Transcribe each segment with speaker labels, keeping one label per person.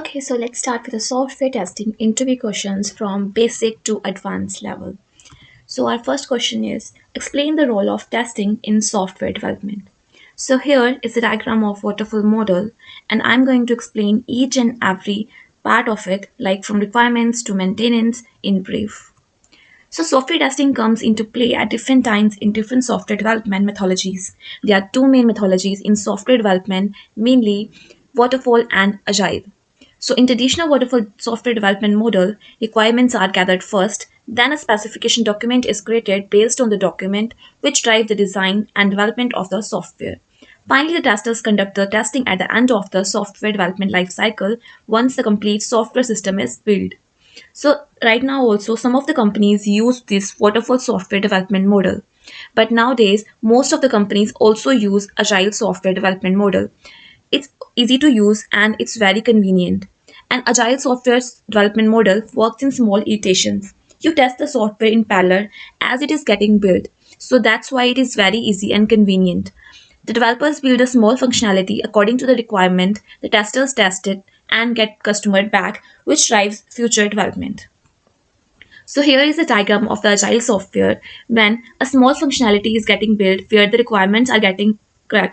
Speaker 1: Okay, so let's start with the software testing interview questions from basic to advanced level. So our first question is explain the role of testing in software development. So here is a diagram of waterfall model and I'm going to explain each and every part of it like from requirements to maintenance in brief. So software testing comes into play at different times in different software development methodologies. There are two main methodologies in software development, mainly waterfall and agile. So in traditional waterfall software development model, requirements are gathered first, then a specification document is created based on the document which drives the design and development of the software. Finally, the testers conduct the testing at the end of the software development lifecycle once the complete software system is built. So right now also some of the companies use this waterfall software development model. But nowadays most of the companies also use agile software development model. It's easy to use and it's very convenient. An agile software development model works in small iterations. You test the software in parallel as it is getting built. So that's why it is very easy and convenient. The developers build a small functionality according to the requirement, the testers test it and get customer back, which drives future development. So here is a diagram of the agile software when a small functionality is getting built where the requirements are getting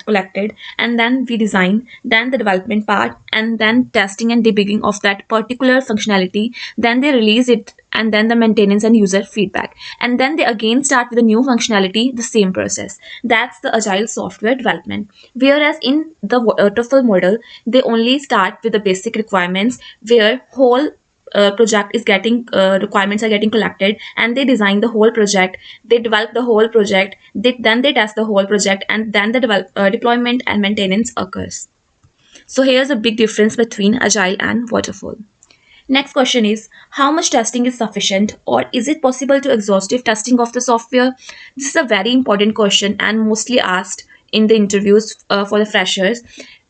Speaker 1: collected and then we design, then the development part and then testing and debugging of that particular functionality, then they release it and then the maintenance and user feedback and then they again start with a new functionality, the same process. That's the agile software development. Whereas in the waterfall model they only start with the basic requirements where whole project is getting requirements are getting collected and they design the whole project, they develop the whole project, then they test the whole project and then the deployment and maintenance occurs. So here's a big difference between agile and waterfall. Next question is how much testing is sufficient or is it possible to exhaustive testing of the software? This is a very important question and mostly asked in the interviews for the freshers.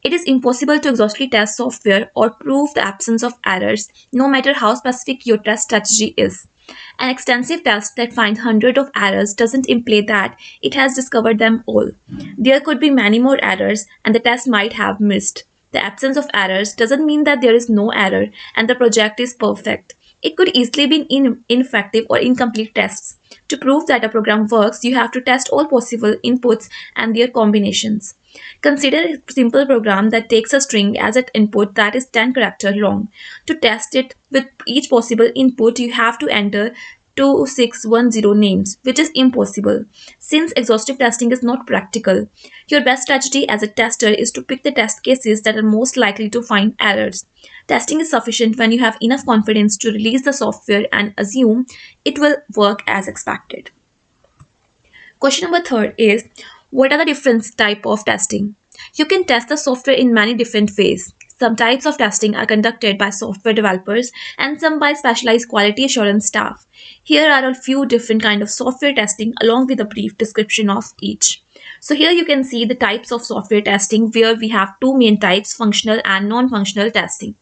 Speaker 1: It is impossible to exhaustively test software or prove the absence of errors, no matter how specific your test strategy is. An extensive test that finds hundreds of errors doesn't imply that it has discovered them all. There could be many more errors, and the test might have missed. The absence of errors doesn't mean that there is no error and the project is perfect. It could easily be ineffective or incomplete tests. To prove that a program works, you have to test all possible inputs and their combinations. Consider a simple program that takes a string as an input that is 10 characters long. To test it with each possible input, you have to enter 2610 names, which is impossible since exhaustive testing is not practical. Your best strategy as a tester is to pick the test cases that are most likely to find errors. Testing is sufficient when you have enough confidence to release the software and assume it will work as expected. Question number third is what are the different type of testing? You can test the software in many different ways. Some types of testing are conducted by software developers and some by specialized quality assurance staff. Here are a few different kind of software testing along with a brief description of each. So here you can see the types of software testing where we have two main types, functional and non-functional testing.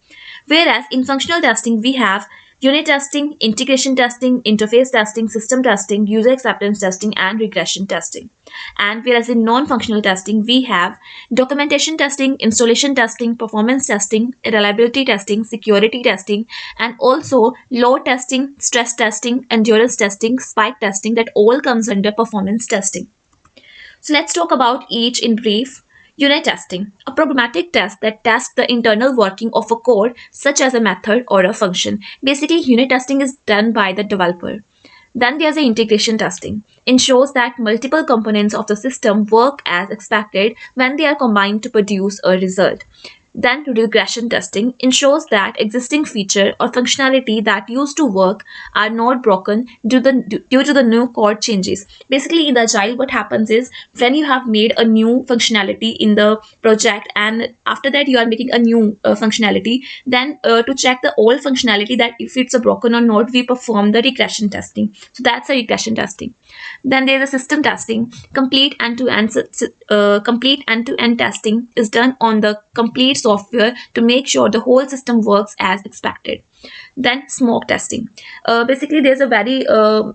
Speaker 1: Whereas in functional testing, we have unit testing, integration testing, interface testing, system testing, user acceptance testing, and regression testing. And whereas in non-functional testing, we have documentation testing, installation testing, performance testing, reliability testing, security testing, and also load testing, stress testing, endurance testing, spike testing that all comes under performance testing. So let's talk about each in brief. Unit testing, a programmatic test that tests the internal working of a code such as a method or a function. Basically, unit testing is done by the developer. Then there's the integration testing. Ensures that multiple components of the system work as expected when they are combined to produce a result. Then regression testing ensures that existing feature or functionality that used to work are not broken due to the new code changes. Basically, in the agile, what happens is when you have made a new functionality in the project and after that you are making a new functionality, then to check the old functionality that if it's a broken or not, we perform the regression testing. So that's a regression testing. Then there's a system testing. Complete end-to-end testing is done on the complete software to make sure the whole system works as expected. Then smoke testing. Basically, there's a very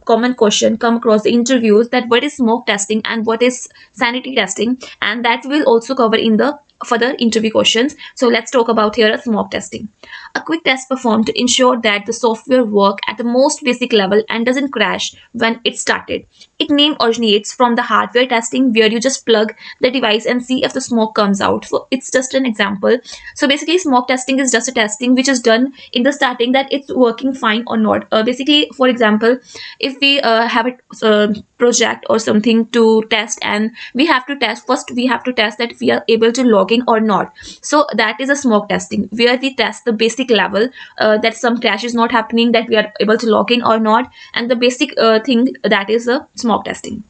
Speaker 1: common question come across the interviews that what is smoke testing and what is sanity testing, and that will also cover in the further interview questions. So let's talk about here a smoke testing. A quick test performed to ensure that the software work at the most basic level and doesn't crash when it started. Its name originates from the hardware testing where you just plug the device and see if the smoke comes out. So it's just an example. So basically smoke testing is just a testing which is done in the starting that it's working fine or not. Basically, for example, if we have a project or something to test, and we have to test first, we have to test that we are able to log in or not. So that is a smoke testing where we test the basic level, that some crash is not happening, that we are able to log in or not, and the basic thing, that is a smoke testing.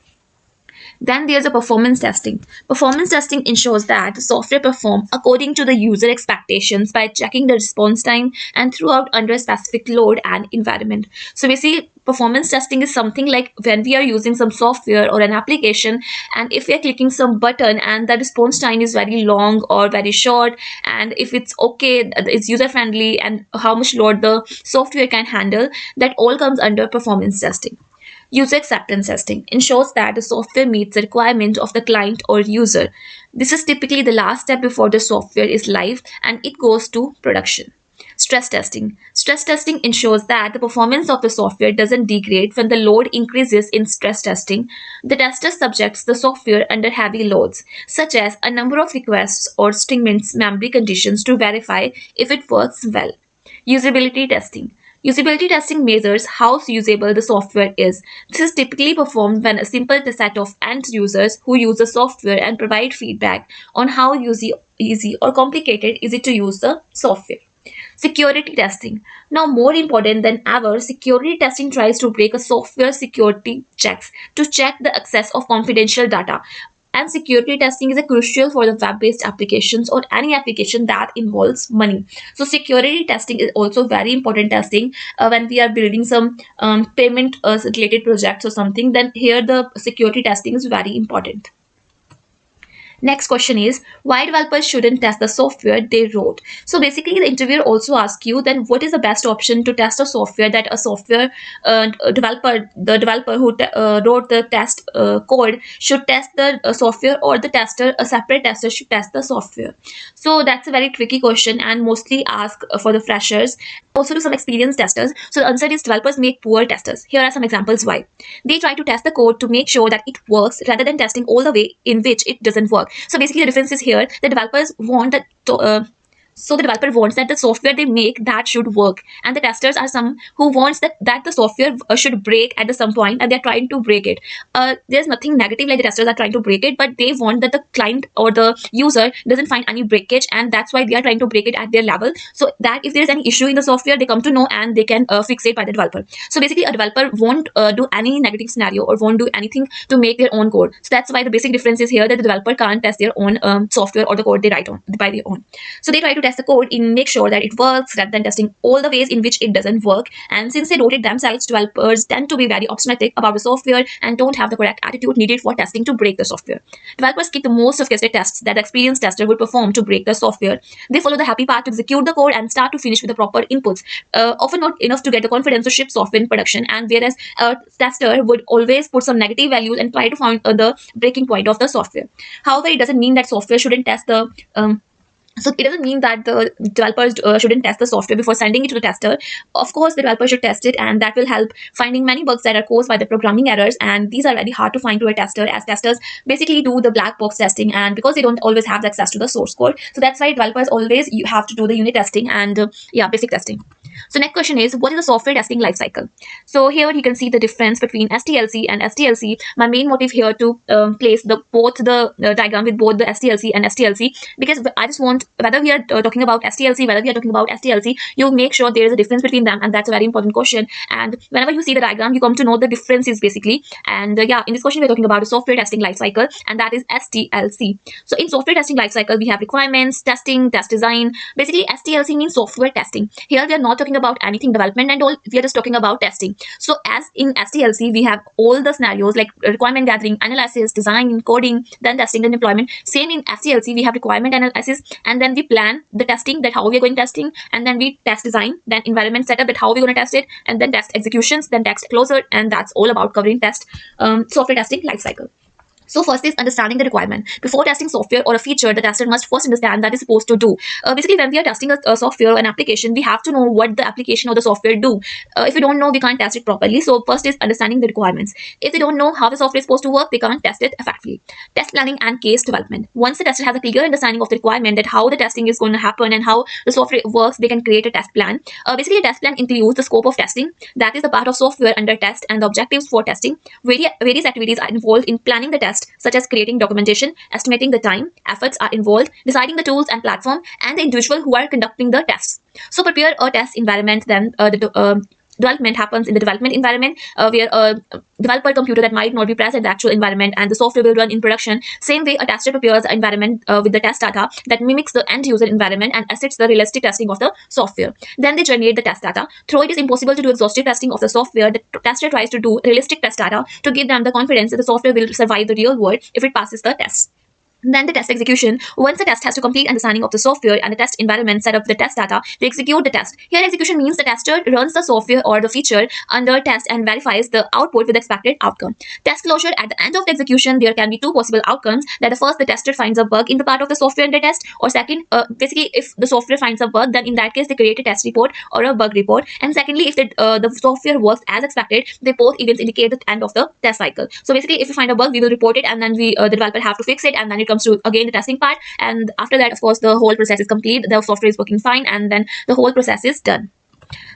Speaker 1: Then there's a performance testing. Performance testing ensures that the software performs according to the user expectations by checking the response time and throughout under a specific load and environment. So basically, performance testing is something like when we are using some software or an application, and if we are clicking some button and the response time is very long or very short, and if it's okay, it's user friendly, and how much load the software can handle, that all comes under performance testing. User acceptance testing ensures that the software meets the requirement of the client or user. This is typically the last step before the software is live and it goes to production. Stress testing. Stress testing ensures that the performance of the software doesn't degrade when the load increases. In stress testing, the tester subjects the software under heavy loads, such as a number of requests or statements memory conditions to verify if it works well. Usability testing. Usability testing measures how usable the software is. This is typically performed when a simple set of end users who use the software and provide feedback on how easy or complicated is it to use the software. Security testing. Now, more important than ever, security testing tries to break a software security checks to check the access of confidential data. And security testing is a crucial for the web-based applications or any application that involves money. So security testing is also very important testing when we are building some payment related projects or something. Then here the security testing is very important. Next question is why developers shouldn't test the software they wrote. So basically, the interviewer also asks you then what is the best option to test a software that a software the developer who wrote the test code should test the software, or the tester, a separate tester should test the software. So that's a very tricky question and mostly asked for the freshers, also to some experienced testers. So the answer is developers make poor testers. Here are some examples why. They try to test the code to make sure that it works rather than testing all the way in which it doesn't work. So basically the difference is here the developers want that so the developer wants that the software they make that should work, and the testers are some who wants that the software should break at the some point, and they're trying to break it. There's nothing negative like the testers are trying to break it, but they want that the client or the user doesn't find any breakage, and that's why they are trying to break it at their level, so that if there's any issue in the software they come to know and they can fix it by the developer. So basically a developer won't do any negative scenario or won't do anything to make their own code. So that's why the basic difference is here that the developer can't test their own software or the code they write on by their own. So they try to test the code in make sure that it works rather than testing all the ways in which it doesn't work. And since they wrote it themselves, developers tend to be very optimistic about the software and don't have the correct attitude needed for testing to break the software. Developers keep the most sophisticated tests that the experienced tester would perform to break the software. They follow the happy path to execute the code and start to finish with the proper inputs, often not enough to get the confidence to ship software in production, and whereas a tester would always put some negative values and try to find the breaking point of the software. However, it doesn't mean that software shouldn't test the so it doesn't mean that the developers shouldn't test the software before sending it to the tester. Of course, the developer should test it, and that will help finding many bugs that are caused by the programming errors. And these are very hard to find to a tester, as testers basically do the black box testing, and because they don't always have the access to the source code. So that's why developers always you have to do the unit testing and basic testing. So next question is, what is the software testing lifecycle? So here you can see the difference between STLC and STLC. My main motive here to place both the diagram with both the STLC and STLC, because I just want, whether we are talking about STLC, whether we are talking about STLC, you make sure there is a difference between them, and that's a very important question. And whenever you see the diagram, you come to know the differences basically. And in this question we're talking about a software testing lifecycle, and that is STLC. So in software testing lifecycle, we have requirements, testing, test design. Basically STLC means software testing. Here we are not talking about anything development and all, we are just talking about testing. So as in STLC, we have all the scenarios like requirement gathering, analysis, design, coding, then testing, then deployment. Same in STLC, we have requirement analysis, and then we plan the testing, that how we are going testing, and then we test design, then environment setup, that how we're going to test it, and then test executions, then test closure, and that's all about covering test software testing lifecycle. So first is understanding the requirement. Before testing software or a feature, the tester must first understand that it's supposed to do. Basically, when we are testing a software or an application, we have to know what the application or the software do. If we don't know, we can't test it properly. So first is understanding the requirements. If they don't know how the software is supposed to work, they can't test it effectively. Test planning and case development. Once the tester has a clear understanding of the requirement, that how the testing is going to happen and how the software works, they can create a test plan. Basically, a test plan includes the scope of testing, that is the part of software under test, and the objectives for testing. Various activities are involved in planning the test, such as creating documentation, estimating the time, efforts are involved, deciding the tools and platform, and the individual who are conducting the tests. So prepare a test environment, then development happens in the development environment, where a developer computer that might not be present in the actual environment, and the software will run in production. Same way, a tester prepares the environment with the test data that mimics the end user environment and assists the realistic testing of the software. Then they generate the test data. Though it is impossible to do exhaustive testing of the software, the tester tries to do realistic test data to give them the confidence that the software will survive the real world if it passes the test. Then the test execution. Once the test has a complete understanding of the software and the test environment, set up the test data, they execute the test. Here execution means the tester runs the software or the feature under test and verifies the output with the expected outcome. Test closure. At the end of the execution, there can be two possible outcomes. That the first, the tester finds a bug in the part of the software under test, or second, basically if the software finds a bug, then in that case they create a test report or a bug report. And secondly, if the software works as expected, they both events indicate the end of the test cycle. So basically, if we find a bug, we will report it, and then the developer have to fix it, and then it comes to again the testing part, and after that, of course, the whole process is complete, the software is working fine, and then the whole process is done.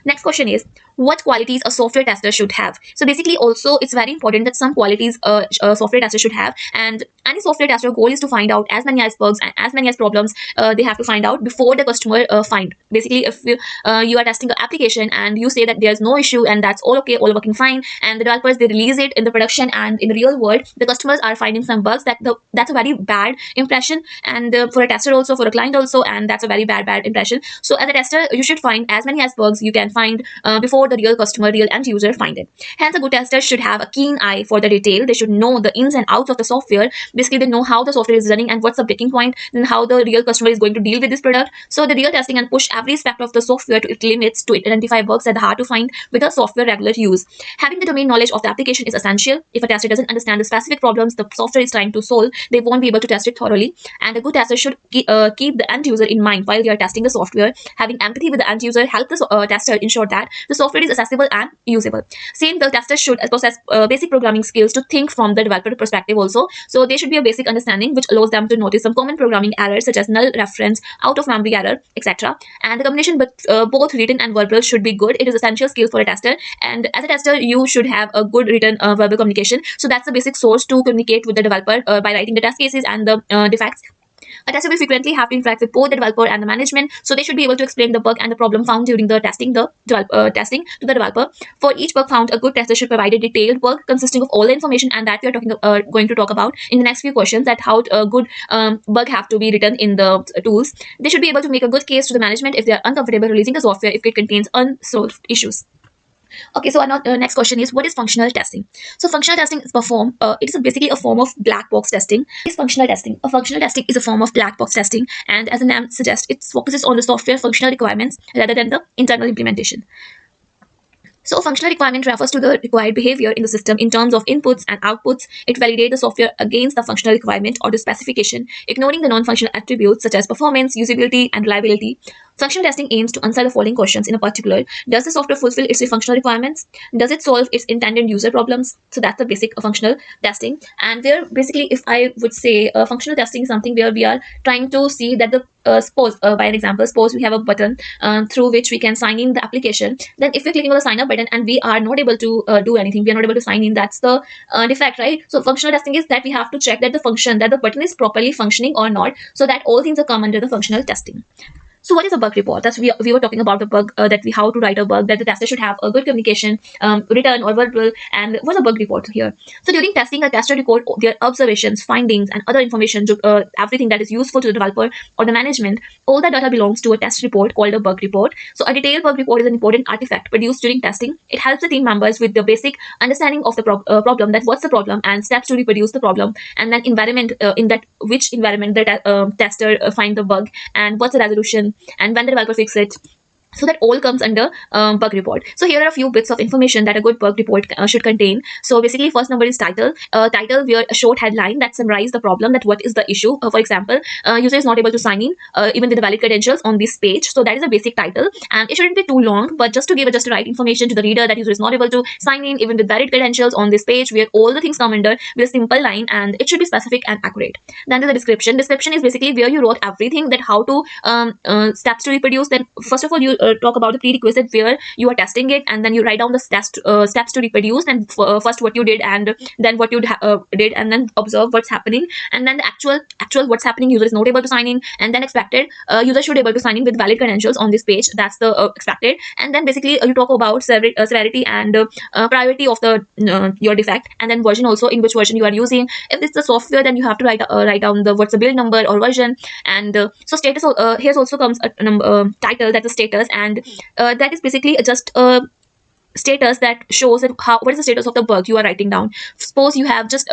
Speaker 1: Next question is, what qualities a software tester should have? So basically, also it's very important that some qualities a software tester should have, and any software tester goal is to find out as many as bugs and as many as problems they have to find out before the customer find. Basically, if you are testing an application and you say that there's no issue and that's all okay, all working fine, and the developers they release it in the production and in the real world, the customers are finding some bugs, that's a very bad impression, and for a tester also, for a client also, and that's a very bad impression. So as a tester, you should find as many as bugs you can find before the real customer, real end user find it. Hence, a good tester should have a keen eye for the detail. They should know the ins and outs of the software. Basically, they know how the software is running and what's the breaking point, and how the real customer is going to deal with this product. So the real testing and push every aspect of the software to its limits to identify bugs that are hard to find with a software regular use. Having the domain knowledge of the application is essential. If a tester doesn't understand the specific problems the software is trying to solve, they won't be able to test it thoroughly. And a good tester should keep the end user in mind while they are testing the software. Having empathy with the end user help the tester ensure that the software is accessible and usable. Same, the tester should possess basic programming skills to think from the developer perspective also. So there should be a basic understanding which allows them to notice some common programming errors such as null reference, out of memory error, etc. And the combination both written and verbal should be good. It is essential skill for a tester, and as a tester you should have a good written verbal communication. So that's the basic source to communicate with the developer by writing the test cases and the defects. A tester will frequently have to interact with both the developer and the management, so they should be able to explain the bug and the problem found during the testing to the developer. For each bug found, a good tester should provide a detailed bug consisting of all the information, and that we are going to talk about in the next few questions, that how a good bug have to be written in the tools. They should be able to make a good case to the management if they are uncomfortable releasing the software if it contains unsolved issues. Okay, so our next question is, what is functional testing? So functional testing is performed, it is basically a form of black box testing. What is functional testing? A functional testing is a form of black box testing, and as the name suggests, it focuses on the software functional requirements rather than the internal implementation. So functional requirement refers to the required behavior in the system in terms of inputs and outputs. It validates the software against the functional requirement or the specification, ignoring the non-functional attributes such as performance, usability, and reliability. Functional testing aims to answer the following questions in a particular. Does the software fulfill its functional requirements? Does it solve its intended user problems? So that's the basic functional testing. And where basically, if I would say functional testing is something where we are trying to see that the suppose by an example, suppose we have a button through which we can sign in the application. Then if we're clicking on the sign up button and we are not able to do anything, we are not able to sign in, that's the defect, right? So functional testing is that we have to check that the button is properly functioning or not, so that all things are come under the functional testing. So what is a bug report? That's we were talking about the bug how to write a bug, that the tester should have a good communication, written or verbal. And what's a bug report here? So during testing, a tester record their observations, findings, and other information, everything that is useful to the developer or the management. All that data belongs to a test report called a bug report. So a detailed bug report is an important artifact produced during testing. It helps the team members with the basic understanding of the problem, that what's the problem and steps to reproduce the problem, and then environment in that which environment the tester find the bug, and what's the resolution, and when the developer fix it. So that all comes under bug report. So here are a few bits of information that a good bug report should contain. So basically, first number is title. Title where a short headline that summarizes the problem, that what is the issue. For example, user is not able to sign in even with the valid credentials on this page. So that is a basic title, and it shouldn't be too long, but just to give just the right information to the reader that user is not able to sign in even with valid credentials on this page, where all the things come under with a simple line, and it should be specific and accurate. Then there's the description. Description is basically where you wrote everything, that how to steps to reproduce. Then first of all, you talk about the prerequisite where you are testing it, and then you write down the steps to reproduce, and first what you did, and then what you did, and then observe what's happening, and then the actual what's happening. User is not able to sign in, and then expected, user should be able to sign in with valid credentials on this page. That's the expected. And then basically you talk about severity and priority of the your defect, and then version also, in which version you are using. If it's the software, then you have to write down the what's the build number or version. And so status, here's also comes a title, that's a status, and that is basically just a status that shows that how, what is the status of the bug you are writing down. Suppose you have just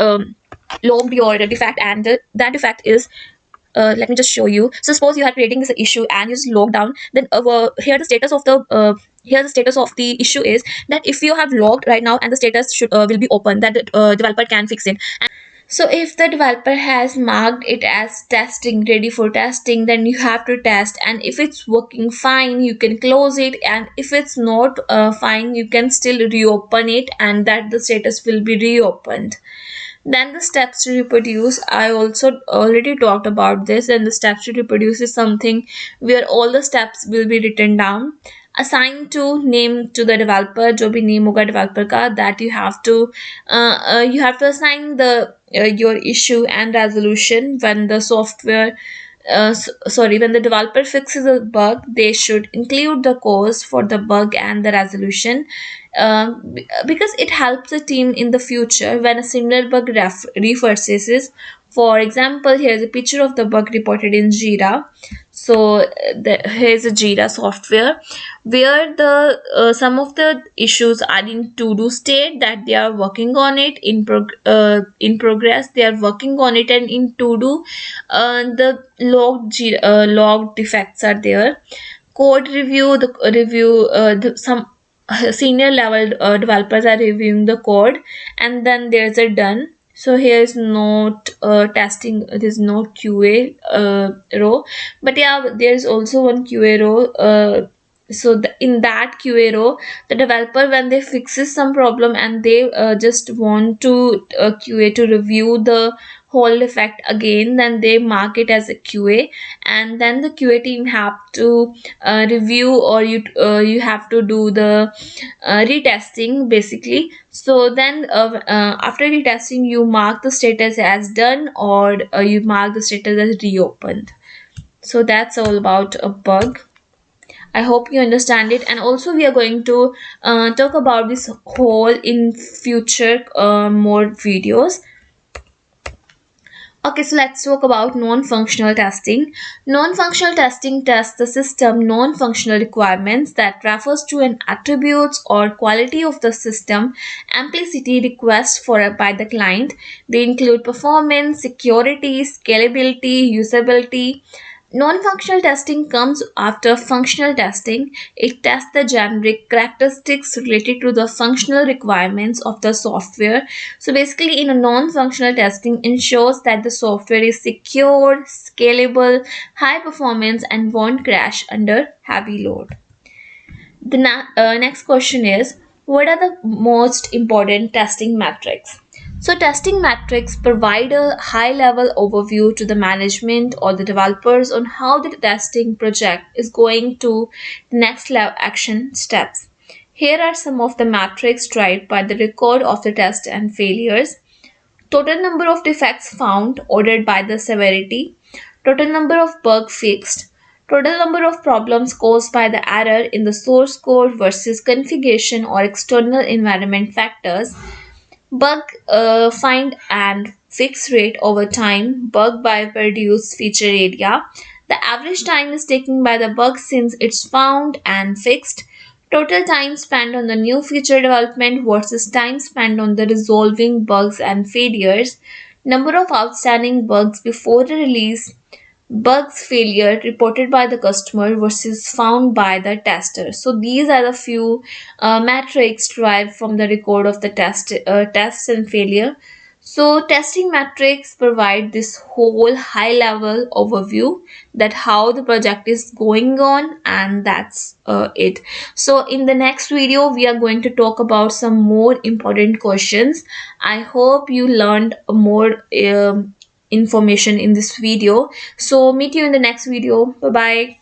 Speaker 1: logged your defect, and that defect is, let me just show you. So suppose you are creating this issue and you just log down, then here the status of the here the status of the issue is that if you have logged right now, and the status should will be open, that the developer can fix it. So if the developer has marked it as testing, ready for testing, then you have to test. And if it's working fine, you can close it. And if it's not fine, you can still reopen it, and that the status will be reopened. Then the steps to reproduce, I also already talked about this. And the steps to reproduce is something where all the steps will be written down. Assign to name to the developer, जो भी name होगा developer का, that you have to assign the your issue and resolution. When the software when the developer fixes a bug, they should include the cause for the bug and the resolution, because it helps the team in the future when a similar bug resurfaces. For example, here's a picture of the bug reported in Jira. So here's a Jira software where the some of the issues are in to-do state, that they are working on it. In progress, they are working on it, and in to-do, the logged defects are there. Code review, some senior level developers are reviewing the code, and then there's a done. So here's not testing, there's no QA row, but yeah, there's also one QA row. In that QA row, the developer, when they fixes some problem and they just want to QA to review the whole effect again, then they mark it as a QA, and then the QA team have to review, or you have to do the retesting basically. So then after retesting, you mark the status as done, or you mark the status as reopened. So that's all about a bug. I hope you understand it. And also we are going to talk about this whole in future more videos. Okay, so let's talk about non-functional testing. Non-functional testing tests the system non-functional requirements, that refers to an attributes or quality of the system implicitly request for by the client. They include performance, security, scalability, usability. Non-functional testing comes after functional testing. It tests the generic characteristics related to the functional requirements of the software. So basically, in a non-functional testing, ensures that the software is secure, scalable, high performance, and won't crash under heavy load. The next question is, what are the most important testing metrics? So testing metrics provide a high-level overview to the management or the developers on how the testing project is going to the next level action steps. Here are some of the metrics tried by the record of the test and failures. Total number of defects found ordered by the severity. Total number of bugs fixed. Total number of problems caused by the error in the source code versus configuration or external environment factors. Bug find and fix rate over time, bug by reduced feature area. The average time is taken by the bug since it's found and fixed. Total time spent on the new feature development versus time spent on the resolving bugs and failures. Number of outstanding bugs before the release bugs failure reported by the customer versus found by the tester. So these are the few metrics derived from the record of the tests and failure. So testing metrics provide this whole high level overview that how the project is going on, and that's it. So in the next video we are going to talk about some more important questions. I hope you learned more information in this video. So meet you in the next video. Bye bye.